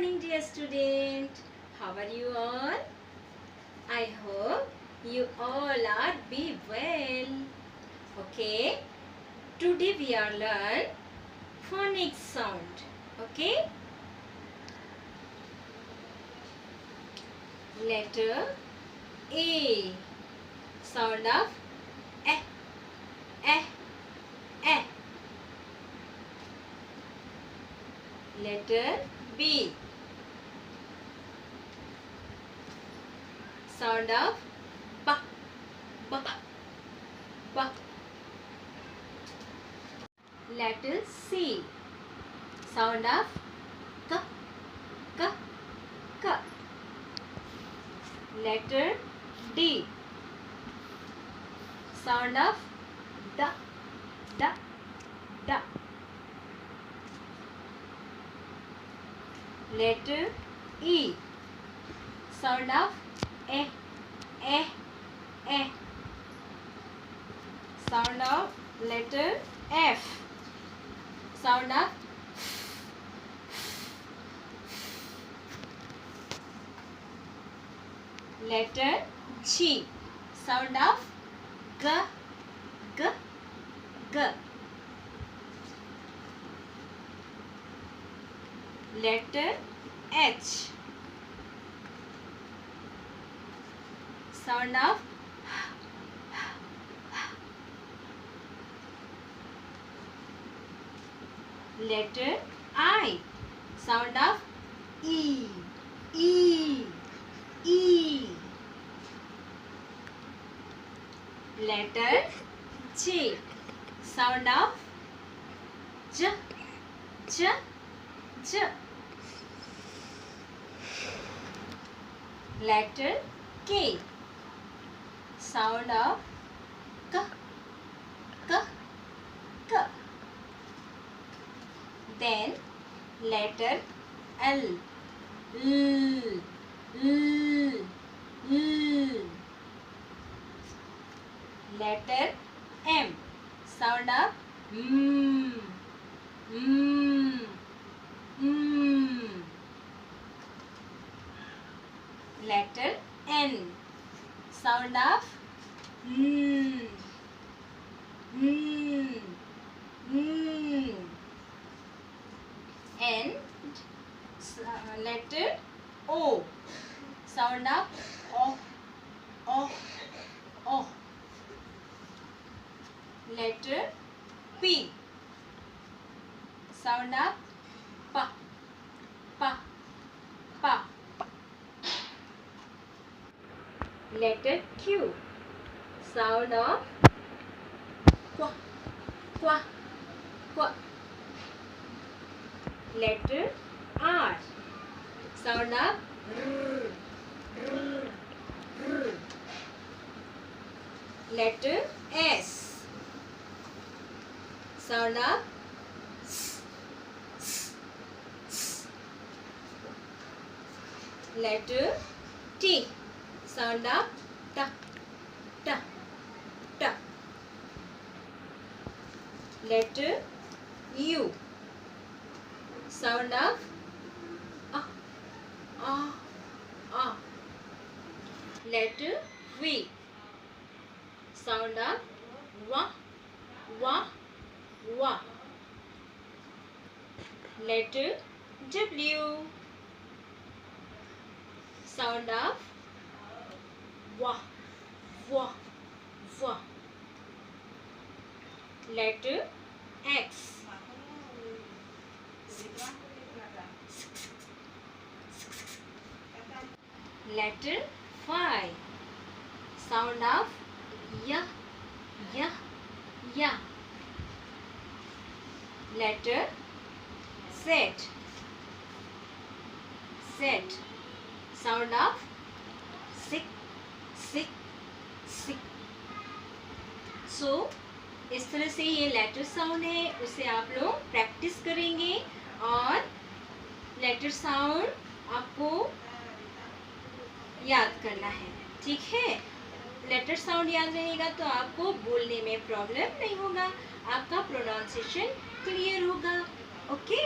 morning, dear student. How are you all? I hope you all are be well. Okay. Today we are learn phonics sound. Okay. Letter A. Sound of eh, eh, eh. Letter B. Sound of ba, ba, ba. Letter C. Sound of ka, ka, ka. Letter D. Sound of da, da, da. Letter E. Sound of eh, eh, eh. Sound of letter F. Sound of letter G. Sound of g, g, g. Letter H. Sound of letter I. Sound of E, E, E. Letter J. Sound of J, J, J. Letter K. Sound of K, K, K. Then letter L. L, L, L. Letter M. Sound of mm, mm, mm. Letter N. Sound of mm, mm, mm. And letter O. Sound of O, O, O. Letter P. Sound of pa, pa, pa. Letter Q. Sound of qua, qua, qua. Letter R. Sound of r, r, r. Letter S. Sound of s, s, s. Letter T. Sound of ta, ta, ta. Letter U. Sound of ah, ah, ah. Letter V. Sound of wa, wa, wa. Letter W. Sound of wa, wa, wa. Letter X. Letter Y. Sound of ya, ya, ya. Letter Z. Z. Sound of sick, sick, sick. So इस तरह से ये letter sound है, उसे आप लोग practice करेंगे और लेटर साउंड आपको याद करना है. ठीक है. लेटर साउंड याद रहेगा तो आपको बोलने में प्रॉब्लम नहीं होगा, आपका प्रोनाउंसिएशन क्लियर होगा. ओके.